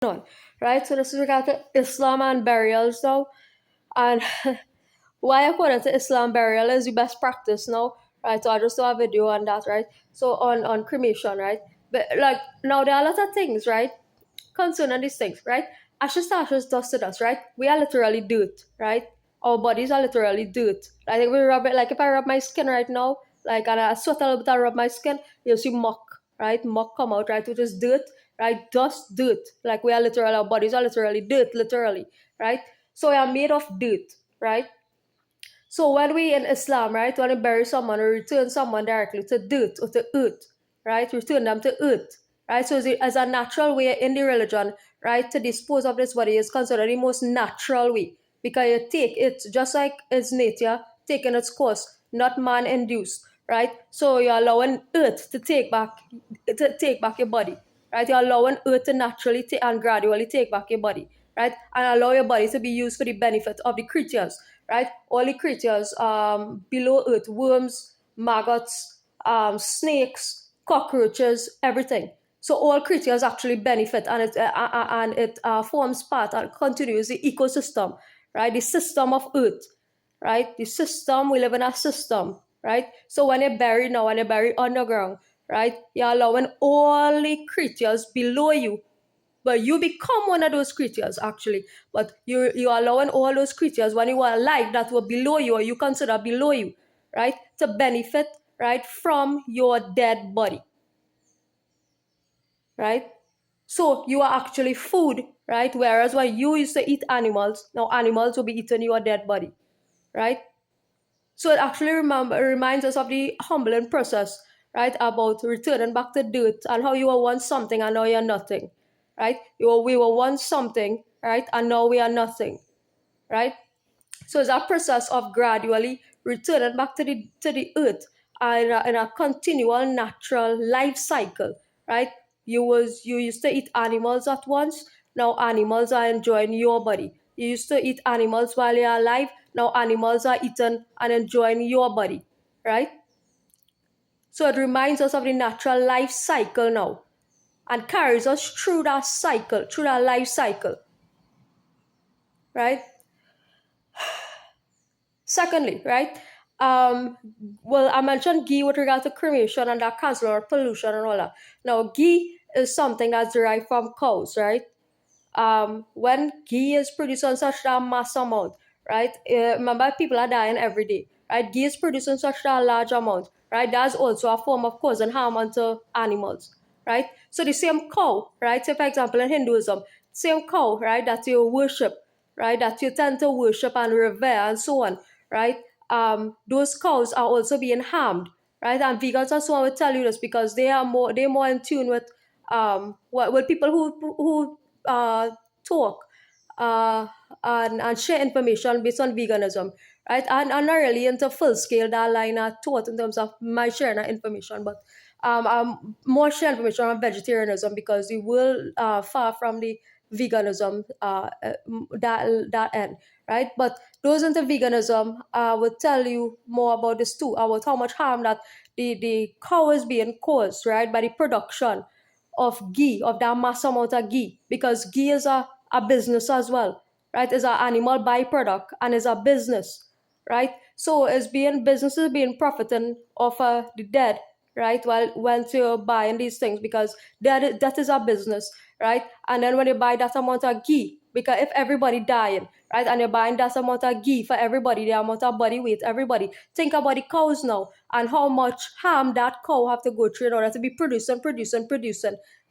on, right? So this is regard to Islam and burials now, and why according to Islam burial is the best practice now, right? So I just saw a video on that, right? So on cremation, right? But like now there are a lot of things, right? Concerning these things, right? Ashes to ashes, dust to dust, right? We are literally dirt, right? Our bodies are literally dirt. I think we rub it like if I rub my skin right now, like and I sweat a little bit, I rub my skin, you'll see muck, right? Muck come out, right? Which is dirt, right? Dust, dirt. Like we are literally, our bodies are literally dirt, literally, right? So we are made of dirt, right? So when we in Islam, right, when we bury someone or return someone directly to dirt or to earth, right, return them to earth, right. So as a natural way in the religion, right, to dispose of this body is considered the most natural way because you take it just like it's nature taking its course, not man induced, right. So you're allowing earth to take back your body, right. You're allowing earth to naturally and gradually take back your body, right, and allow your body to be used for the benefit of the creatures, right? All the creatures below earth, worms, maggots, snakes, cockroaches, everything. So all creatures actually benefit, and it forms part and continues the ecosystem, right? The system of earth, right? The system, we live in a system, right? So when you're buried now, when you're buried underground, right, you're allowing all the creatures below you, but you become one of those creatures actually. But you're allowing all those creatures when you were alive that were below you or you consider below you, right, to benefit, right, from your dead body, right. So you are actually food, right, whereas when you used to eat animals, now animals will be eating your dead body, right. So it actually reminds us of the humbling process, right, about returning back to dirt and how you were once something and now you're nothing, right? We were once something, right, and now we are nothing, right? So it's a process of gradually returning back to the earth in a continual natural life cycle, right? You used to eat animals at once. Now animals are enjoying your body. You used to eat animals while you're alive. Now animals are eating and enjoying your body, right? So it reminds us of the natural life cycle now and carries us through that cycle, through that life cycle, right? Secondly, right? Well, I mentioned ghee with regard to cremation and that cancer or pollution and all that. Now, ghee is something that's derived from cows, right? When ghee is produced in such a mass amount, right? Remember, people are dying every day, right? Ghee is produced in such a large amount, right? That's also a form of causing harm unto animals, right? So the same cow, right? Say, for example, in Hinduism, same cow, right, that you worship, right, that you tend to worship and revere and so on, right? Those cows are also being harmed, right? And vegans and so on will tell you this because they're more in tune with with people who talk uh, and share information based on veganism, right? And I'm not really into full scale that line of thought in terms of my sharing of information, but I'm more share information on vegetarianism because the world far from the veganism that end, right? But those into veganism will tell you more about this too, about how much harm that the cow is being caused, right, by the production of ghee, of that mass amount of ghee, because ghee is a business as well, right? It's an animal byproduct and is a business, right? So it's being businesses being profiting off the dead, right? While once you're buying these things because that is a business, right? And then when you buy that amount of ghee, because if everybody dying, right, and you're buying that amount of ghee for everybody, the amount of body weight, everybody, think about the cows now and how much harm that cow have to go through in order to be producing,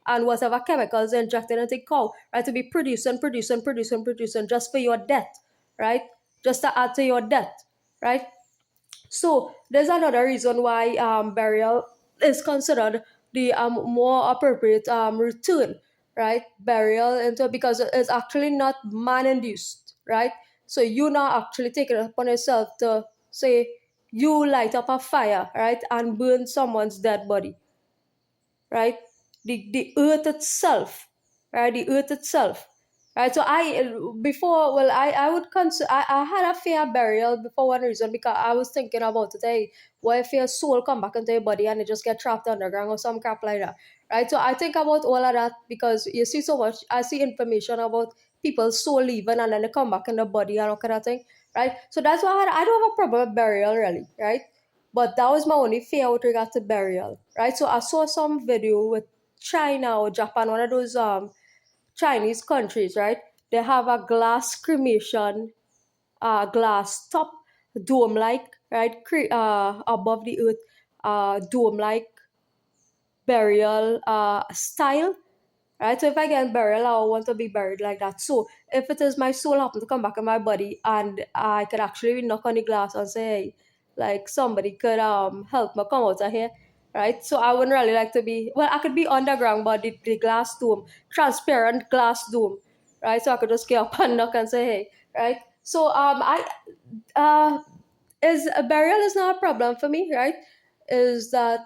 and whatever chemicals injected into the cow, right, to be producing just for your death, right, just to add to your death, right. So there's another reason why burial is considered the more appropriate return, right? Burial into because it's actually not man induced, right? So you now actually take it upon yourself to say you light up a fire, right, and burn someone's dead body, right? The earth itself, right? The earth itself, right? So before, well, I would consider, I had a fear of burial before one reason, because I was thinking about it. Hey, what if your soul come back into your body and it just get trapped underground or some crap like that, right? So I think about all of that because you see so much. I see information about people's soul leaving and then they come back in the body and all kind of thing, right? So that's why I don't have a problem with burial really, right? But that was my only fear with regard to burial, right? So I saw some video with China or Japan, one of those Chinese countries, right? They have a glass cremation, glass top, dome like, right? Above the earth, dome like burial style, right? So if I get buried, I want to be buried like that. So if it is my soul happen to come back in my body and I could actually knock on the glass and say, hey, like somebody could help me come out of here, right? So I wouldn't really like to be, well, I could be underground, but the glass dome, transparent glass dome, right? So I could just get up and knock and say, hey, right? So I uh is a burial is not a problem for me, right? Is that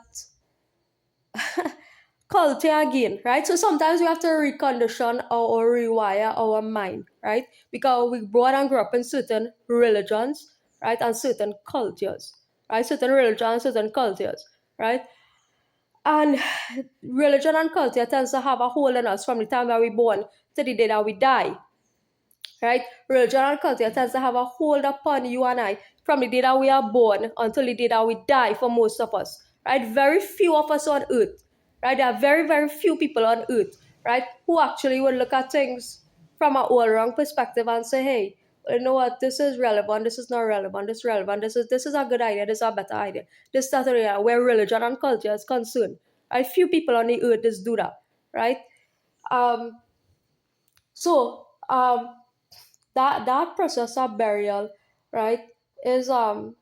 culture again, right? So sometimes we have to recondition or rewire our mind, right? Because we born and grew up in certain religions, right, and certain cultures, right? Certain religions, certain cultures, right? And religion and culture tends to have a hold on us from the time that we born to the day that we die, right? Religion and culture tends to have a hold upon you and I from the day that we are born until the day that we die for most of us, right? Very few of us on earth, right? There are very, very few people on earth, right, who actually would look at things from an all wrong perspective and say, hey, you know what, this is relevant, this is not relevant, this is relevant, this is a good idea, this is a better idea. This is that area where religion and culture is concerned. Right? Few people on the earth just do that, right? Um, so that process of burial, right, is the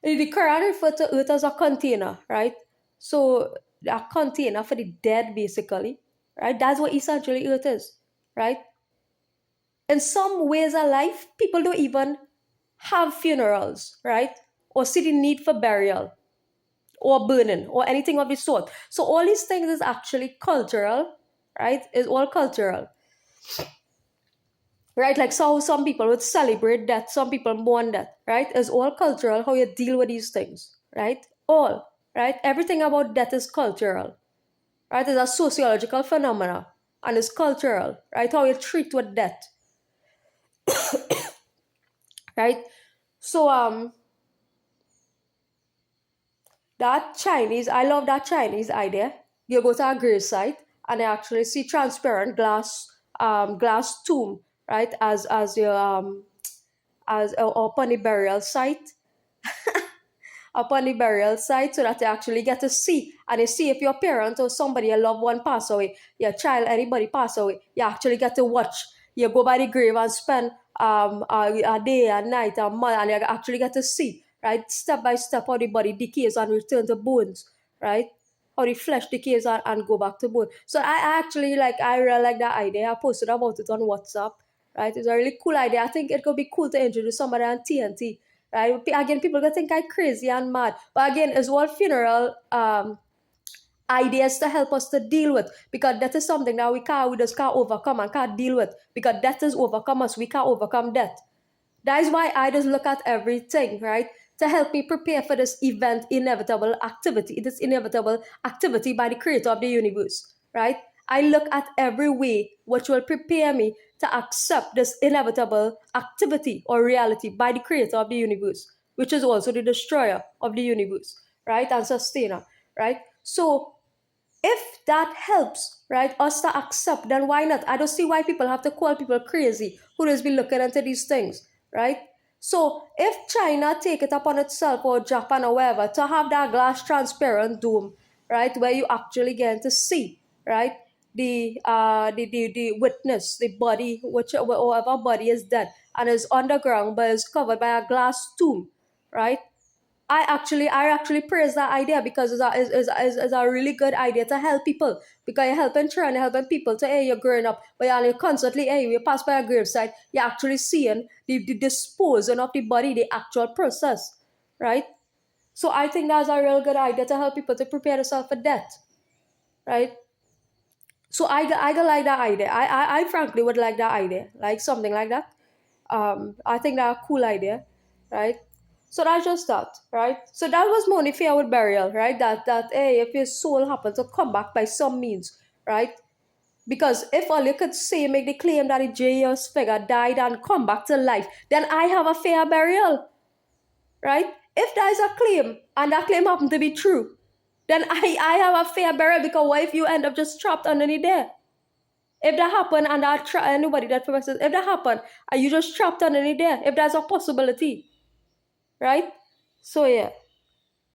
Quran refers to earth as a container, right? So a container for the dead, basically, right? That's what essentially earth is, right? In some ways of life, people don't even have funerals, right? Or see the need for burial or burning or anything of the sort. So all these things is actually cultural, right? Is all cultural, right? Like so some people would celebrate death, some people mourn death, right? It's all cultural how you deal with these things, right? All, right? Everything about death is cultural, right? It's a sociological phenomena and it's cultural, right? How you treat with death, right? So that Chinese, I love that Chinese idea. You go to a grave site and you actually see transparent glass tomb, right? As your as upon the burial site, upon the burial site, so that you actually get to see and you see if your parent or somebody, a loved one pass away, your child, anybody pass away, you actually get to watch. You go by the grave and spend a day, a night, a month, and you actually get to see, right, step by step how the body decays and return to bones, right? How the flesh decays and go back to bone. So I actually like, I really like that idea. I posted about it on WhatsApp, right? It's a really cool idea. I think it could be cool to introduce somebody on TNT, right? Again, people gonna think I'm crazy and mad, but again, it's all funeral ideas to help us to deal with, because that is something that we just can't overcome and can't deal with, because death is overcome us. We can't overcome death. That is why I just look at everything, right, to help me prepare for this this inevitable activity by the creator of the universe, right? I look at every way which will prepare me to accept this inevitable activity or reality by the creator of the universe, which is also the destroyer of the universe, right, and sustainer, right? So if that helps, right, us to accept, then why not? I don't see why people have to call people crazy who just be looking into these things, right? So if China take it upon itself, or Japan or wherever, to have that glass transparent dome, right, where you actually get to see, right, the witness, the body, whatever body is dead and is underground but is covered by a glass tomb, right? I actually praise that idea, because it's a really good idea to help people, because you're helping children, you're helping people to, hey, you're growing up, but you're constantly, hey, you pass by a gravesite, you're actually seeing the disposing of the body, the actual process, right? So I think that's a real good idea to help people to prepare themselves for death, right? So I like that idea. I frankly would like that idea, like something like that. I think that's a cool idea, right? So that's just that, right? So that was Moni Fear with burial, right? That hey, if your soul happens to come back by some means, right? Because if all you could say make the claim that a J.S. figure died and come back to life, then I have a fair burial, right? If there is a claim and that claim happened to be true, then I have a fair burial, because what if you end up just trapped underneath there? If that happen and anybody that professes, if that happen and you just trapped underneath there, if there's a possibility, right? So yeah.